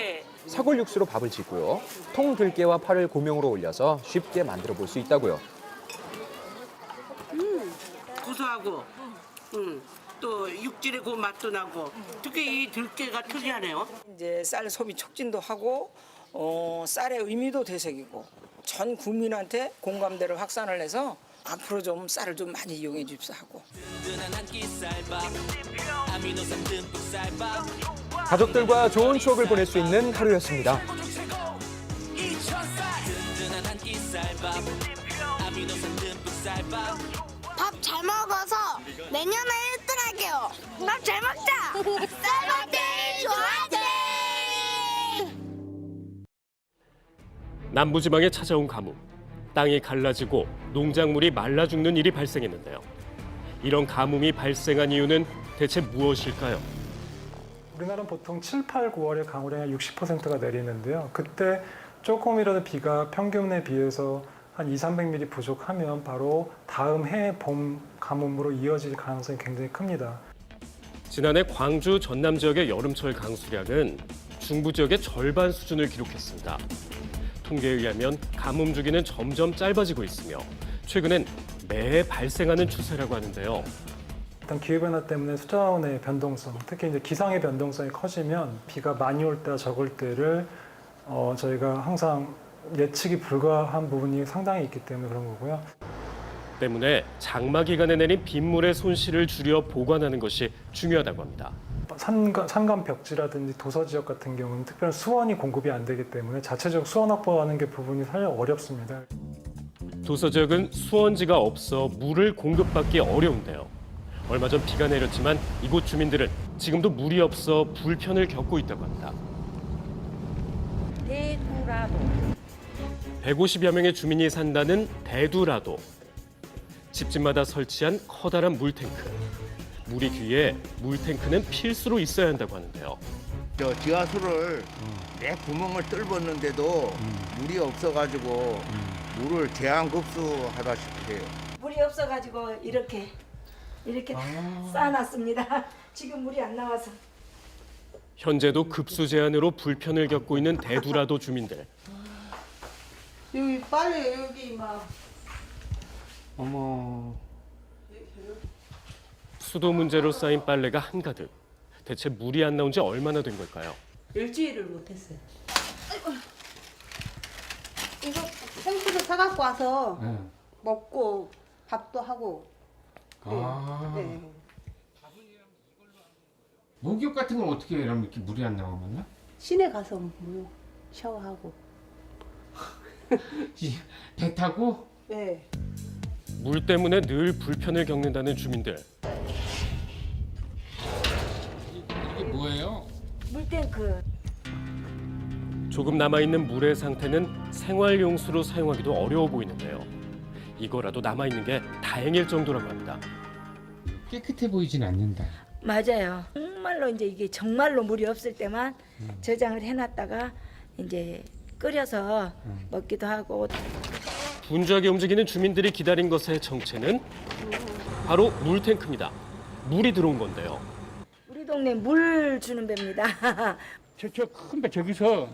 사골 육수로 밥을 짓고요. 통 들깨와 파를 고명으로 올려서 쉽게 만들어 볼 수 있다고요. 고소하고 또 육질의 그 맛도 나고 특히 이 들깨가 특이하네요. 이제 쌀 소비 촉진도 하고 쌀의 의미도 되새기고 전 국민한테 공감대를 확산을 해서 앞으로 좀 쌀을 좀 많이 이용해 주십사 하고. 가족들과 좋은 추억을 보낼 수 있는 하루였습니다. 밥 잘 먹어서 내년에 1등 할게요. 밥 잘 먹자. 쌀밥데이 좋아하지. 남부지방에 찾아온 가뭄. 땅이 갈라지고 농작물이 말라 죽는 일이 발생했는데요. 이런 가뭄이 발생한 이유는 대체 무엇일까요? 우리나라는 보통 7, 8, 9월에 강우량의 60%가 내리는데요. 그때 조금이라도 비가 평균에 비해서 한 200~300mm 부족하면 바로 다음 해 봄 가뭄으로 이어질 가능성이 굉장히 큽니다. 지난해 광주 전남 지역의 여름철 강수량은 중부 지역의 절반 수준을 기록했습니다. 통계에 의하면 가뭄 주기는 점점 짧아지고 있으며 최근엔 매해 발생하는 추세라고 하는데요. 일단 기후변화 때문에 수자원의 변동성, 특히 이제 기상의 변동성이 커지면 비가 많이 올 때와 적을 때를 저희가 항상 예측이 불가한 부분이 상당히 있기 때문에 그런 거고요. 때문에 장마 기간에 내린 빗물의 손실을 줄여 보관하는 것이 중요하다고 합니다. 산간 벽지라든지 도서 지역 같은 경우는 특별한 수원이 공급이 안 되기 때문에 자체적 수원 확보하는 게 부분이 사실 어렵습니다. 도서 지역은 수원지가 없어 물을 공급받기 어려운데요. 얼마 전 비가 내렸지만 이곳 주민들은 지금도 물이 없어 불편을 겪고 있다고 합니다. 대두라도 150여 명의 주민이 산다는 대두라도. 집집마다 설치한 커다란 물탱크. 물이 귀해 물탱크는 필수로 있어야 한다고 하는데요. 저 지하수를 내 구멍을 뚫었는데도 물이 없어가지고 물을 제한급수하다시피 해요. 물이 없어가지고 이렇게 쌓아놨습니다. 지금 물이 안 나와서. 현재도 급수 제한으로 불편을 겪고 있는 대두라도 주민들. 여기 빨래 여기 막. 어머. 수도 문제로 쌓인 빨래가 한가득. 대체 물이 안 나온 지 얼마나 된 걸까요? 일주일을 못했어요. 이거 생수를 사갖고 와서 먹고 밥도 하고. 네. 목욕 같은 건 어떻게 해요? 이렇게 물이 안 나오면요? 시내 가서 샤워하고. 배 타고? 네. 물 때문에 늘 불편을 겪는다는 주민들. 뭐예요? 물탱크. 조금 남아있는 물의 상태는 생활용수로 사용하기도 어려워 보이는데요. 이거라도 남아있는 게 다행일 정도라고 합니다. 깨끗해 보이진 않는다. 맞아요. 정말로 이제 이게 정말로 물이 없을 때만 저장을 해놨다가 이제 끓여서 먹기도 하고. 분주하게 움직이는 주민들이 기다린 것의 정체는 바로 물탱크입니다. 물이 들어온 건데요. 우리 동네 물 주는 배입니다. 저 큰 배 저기서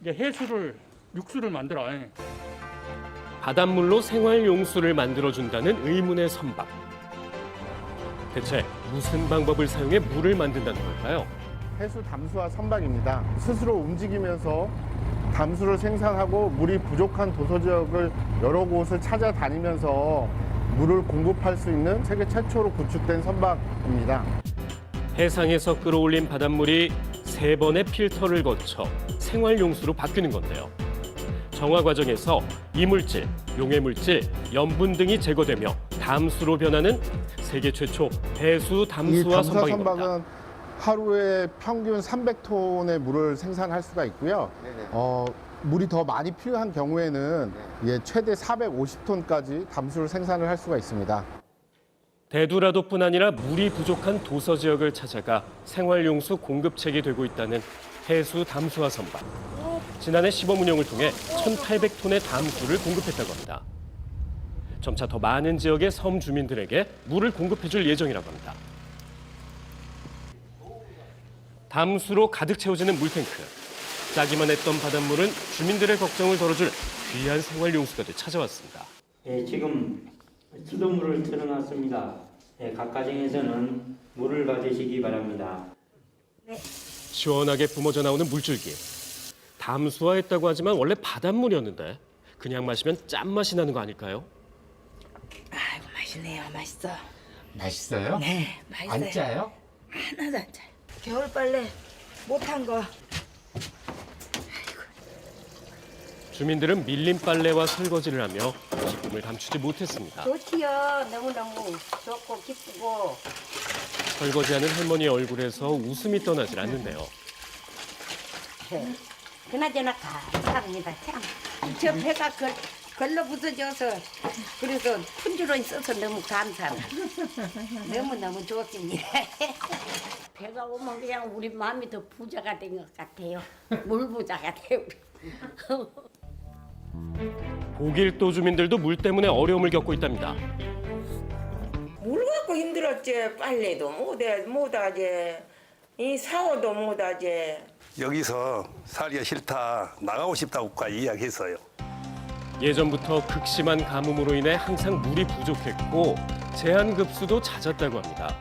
이제 해수를 육수를 만들어. 바닷물로 생활용수를 만들어준다는 의문의 선박. 대체 무슨 방법을 사용해 물을 만든다는 걸까요? 해수 담수화 선박입니다. 스스로 움직이면서 담수를 생산하고 물이 부족한 도서 지역을 여러 곳을 찾아다니면서 물을 공급할 수 있는 세계 최초로 구축된 선박입니다. 해상에서 끌어올린 바닷물이 3번의 필터를 거쳐 생활용수로 바뀌는 건데요. 정화 과정에서 이물질, 용해물질, 염분 등이 제거되며 담수로 변하는 세계 최초 해수 담수화 선박인 겁니다. 선박은 하루에 평균 300톤의 물을 생산할 수가 있고요. 물이 더 많이 필요한 경우에는 최대 450톤까지 담수를 생산을 할 수가 있습니다. 대두라도뿐 아니라 물이 부족한 도서 지역을 찾아가 생활용수 공급책이 되고 있다는 해수 담수화 선박. 지난해 시범 운영을 통해 1,800톤의 담수를 공급했다고 합니다. 점차 더 많은 지역의 섬 주민들에게 물을 공급해줄 예정이라고 합니다. 담수로 가득 채워지는 물탱크. 짜기만 했던 바닷물은 주민들의 걱정을 덜어줄 귀한 생활용수가 돼 찾아왔습니다. 지금 수돗물을 틀어놨습니다. 각 가정에서는 물을 받으시기 바랍니다. 시원하게 뿜어져 나오는 물줄기. 담수화했다고 하지만 원래 바닷물이었는데 그냥 마시면 짠맛이 나는 거 아닐까요? 아이고 맛있네요. 맛있어. 맛있어요? 네, 맛있어요. 안 짜요? 하나도 안 짜요. 겨울 빨래 못한 거. 주민들은 밀린 빨래와 설거지를 하며 기쁨을 감추지 못했습니다. 좋지요. 너무너무 좋고 기쁘고. 설거지하는 할머니의 얼굴에서 웃음이 떠나질 않는데요. 그나저나 감사합니다. 참. 저 배가 걸러 부서져서 그래서 푼주로 있어서 너무 감사합니다. 너무너무 좋습니다. 배가 오면 그냥 우리 마음이 더 부자가 된 것 같아요. 물 부자가 돼요. 보길도 주민들도 물 때문에 어려움을 겪고 있답니다. 물 갖고 힘들었지. 빨래도 못하지. 이 샤워도 못하지. 여기서 살기가 싫다, 나가고 싶다고까지 이야기했어요. 예전부터 극심한 가뭄으로 인해 항상 물이 부족했고 제한급수도 잦았다고 합니다.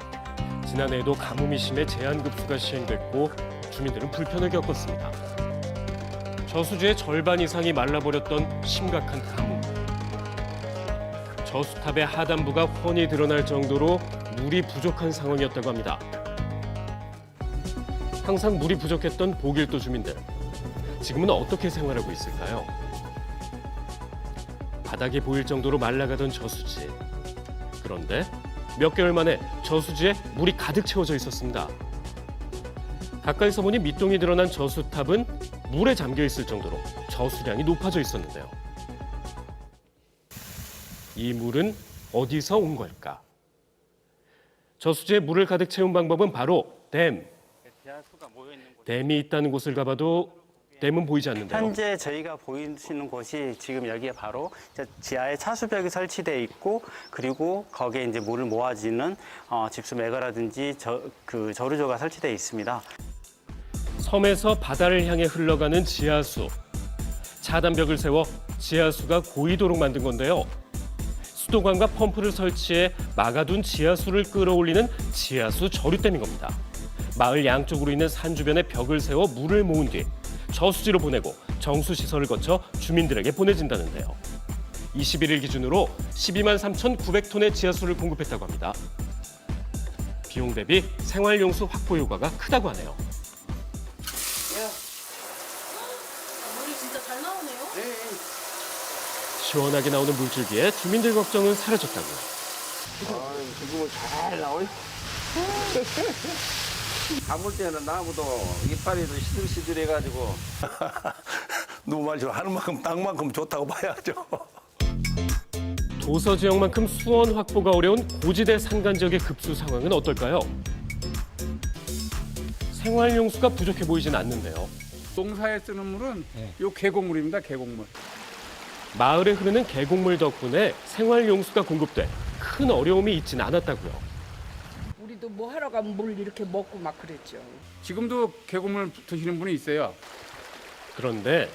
지난해에도 가뭄이 심해 제한급수가 시행됐고 주민들은 불편을 겪었습니다. 저수지의 절반 이상이 말라버렸던 심각한 가뭄. 저수탑의 하단부가 훤히 드러날 정도로 물이 부족한 상황이었다고 합니다. 항상 물이 부족했던 보길도 주민들. 지금은 어떻게 생활하고 있을까요? 바닥이 보일 정도로 말라가던 저수지. 그런데 몇 개월 만에 저수지에 물이 가득 채워져 있었습니다. 가까이서 보니 밑동이 드러난 저수탑은 물에 잠겨 있을 정도로 저수량이 높아져 있었는데요. 이 물은 어디서 온 걸까? 저수지에 물을 가득 채운 방법은 바로 댐. 댐이 있다는 곳을 가봐도 댐은 보이지 않는데요. 현재 저희가 보이시는 곳이 지금 여기에 바로 지하에 차수벽이 설치되어 있고 그리고 거기에 이제 물을 모아지는 집수 매거라든지 저루조가 설치되어 있습니다. 섬에서 바다를 향해 흘러가는 지하수. 차단벽을 세워 지하수가 고이도록 만든 건데요. 수도관과 펌프를 설치해 막아둔 지하수를 끌어올리는 지하수 저류댐인 겁니다. 마을 양쪽으로 있는 산 주변에 벽을 세워 물을 모은 뒤 저수지로 보내고 정수시설을 거쳐 주민들에게 보내진다는데요. 21일 기준으로 12만 3,900톤의 지하수를 공급했다고 합니다. 비용 대비 생활용수 확보 효과가 크다고 하네요. 물이 진짜 잘 나오네요. 시원하게 나오는 물줄기에 주민들 걱정은 사라졌다고요. 지금은 잘 나와요. 가물 때는 나무도 이파리도 시들시들해가지고 누구 말처럼 하는 만큼 땅만큼 좋다고 봐야죠. 도서 지역만큼 수원 확보가 어려운 고지대 산간 지역의 급수 상황은 어떨까요? 생활용수가 부족해 보이진 않는데요. 농사에 쓰는 물은 요 계곡물입니다. 계곡물. 마을에 흐르는 계곡물 덕분에 생활용수가 공급돼 큰 어려움이 있진 않았다고요. 우리도 뭐 하러 가면 물 이렇게 먹고 막 그랬죠. 지금도 계곡물 드시는 분이 있어요. 그런데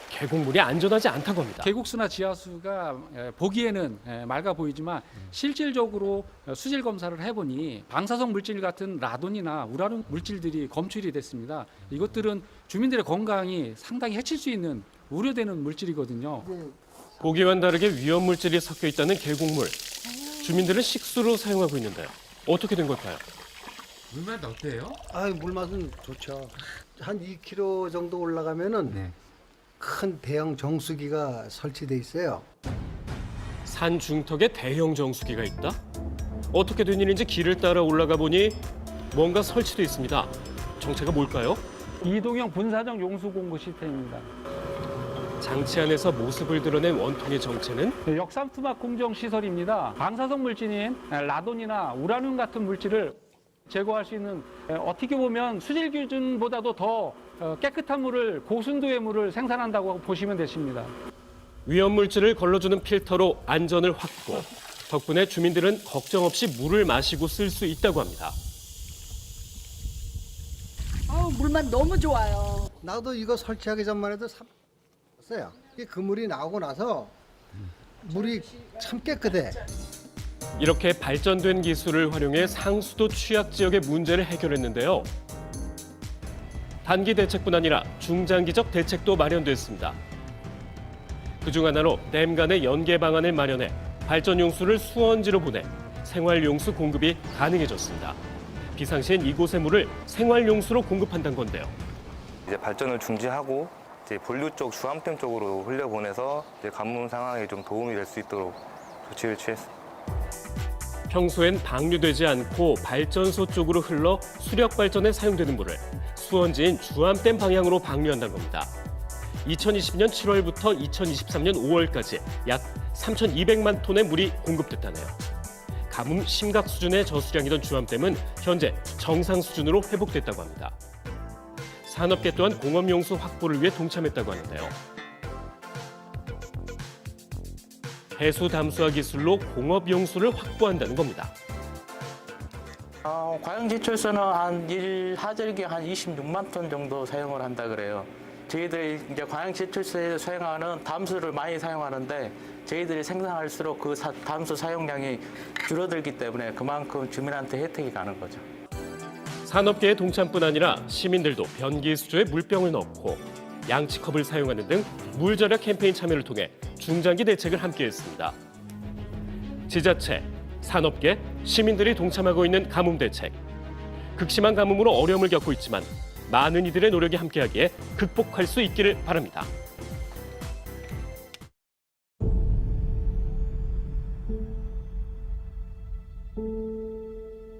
계곡물이 안전하지 않다고 합니다. 계곡수나 지하수가 보기에는 맑아 보이지만 실질적으로 수질 검사를 해보니 방사성 물질 같은 라돈이나 우라늄 물질들이 검출이 됐습니다. 이것들은 주민들의 건강이 상당히 해칠 수 있는 우려되는 물질이거든요. 보기와는 다르게 위험 물질이 섞여 있다는 계곡물. 주민들은 식수로 사용하고 있는데요. 어떻게 된 걸까요? 물맛 어때요? 물맛은 좋죠. 한 2km 정도 올라가면은 큰 대형 정수기가 설치돼 있어요. 산 중턱에 대형 정수기가 있다? 어떻게 된 일인지 길을 따라 올라가 보니 뭔가 설치돼 있습니다. 정체가 뭘까요? 이동형 분사정 용수 공급 시스템입니다. 장치 안에서 모습을 드러낸 원통의 정체는 역삼투막 공정 시설입니다. 방사성 물질인 라돈이나 우라늄 같은 물질을 제거할 수 있는, 어떻게 보면 수질 기준보다도 더 깨끗한 물을, 고순도의 물을 생산한다고 보시면 되십니다. 위험 물질을 걸러주는 필터로 안전을 확보. 덕분에 주민들은 걱정 없이 물을 마시고 쓸 수 있다고 합니다. 물만 너무 좋아요. 나도 이거 설치하기 전만 해도 샀어요. 그 물이 나오고 나서 물이 참 깨끗해. 이렇게 발전된 기술을 활용해 상수도 취약 지역의 문제를 해결했는데요. 단기 대책뿐 아니라 중장기적 대책도 마련됐습니다. 그중 하나로 댐 간의 연계 방안을 마련해 발전용수를 수원지로 보내 생활용수 공급이 가능해졌습니다. 비상시엔 이곳의 물을 생활용수로 공급한다는 건데요. 이제 발전을 중지하고 이제 본류 쪽 주암댐 쪽으로 흘려보내서 이제 가뭄 상황에 좀 도움이 될 수 있도록 조치를 취했습니다. 평소엔 방류되지 않고 발전소 쪽으로 흘러 수력 발전에 사용되는 물을 수원지인 주암댐 방향으로 방류한다는 겁니다. 2020년 7월부터 2023년 5월까지 약 3,200만 톤의 물이 공급됐다네요. 가뭄 심각 수준의 저수량이던 주암댐은 현재 정상 수준으로 회복됐다고 합니다. 산업계 또한 공업용수 확보를 위해 동참했다고 하는데요. 해수 담수화 기술로 공업용수를 확보한다는 겁니다. 과양제철소는 한 하절기에 한 26만 톤 정도 사용을 한다 그래요. 저희들이 이제 과양제철소에 사용하는 담수를 많이 사용하는데 저희들이 생산할수록 그 담수 사용량이 줄어들기 때문에 그만큼 주민한테 혜택이 가는 거죠. 산업계의 동참뿐 아니라 시민들도 변기 수조에 물병을 넣고 양치컵을 사용하는 등 물 절약 캠페인 참여를 통해 중장기 대책을 함께했습니다. 지자체, 산업계, 시민들이 동참하고 있는 가뭄 대책. 극심한 가뭄으로 어려움을 겪고 있지만 많은 이들의 노력이 함께하기에 극복할 수 있기를 바랍니다.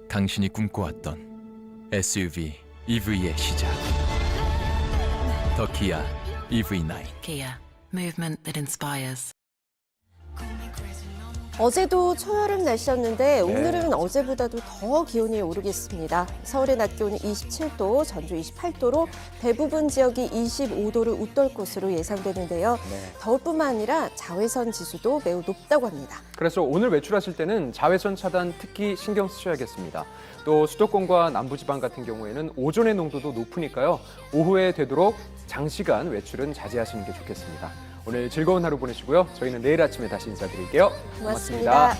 당신이 꿈꿔왔던 SUV EV의 시작. 더 기아 EV9. Kia, movement that inspires. 어제도 초여름 날씨였는데 오늘은 어제보다도 더 기온이 오르겠습니다. 서울의 낮 기온이 27도, 전주 28도로 대부분 지역이 25도를 웃돌 것으로 예상되는데요. 더울 뿐만 아니라 자외선 지수도 매우 높다고 합니다. 그래서 오늘 외출하실 때는 자외선 차단 특히 신경 쓰셔야겠습니다. 또 수도권과 남부지방 같은 경우에는 오존의 농도도 높으니까요. 오후에 되도록 장시간 외출은 자제하시는 게 좋겠습니다. 오늘 즐거운 하루 보내시고요. 저희는 내일 아침에 다시 인사드릴게요. 고맙습니다.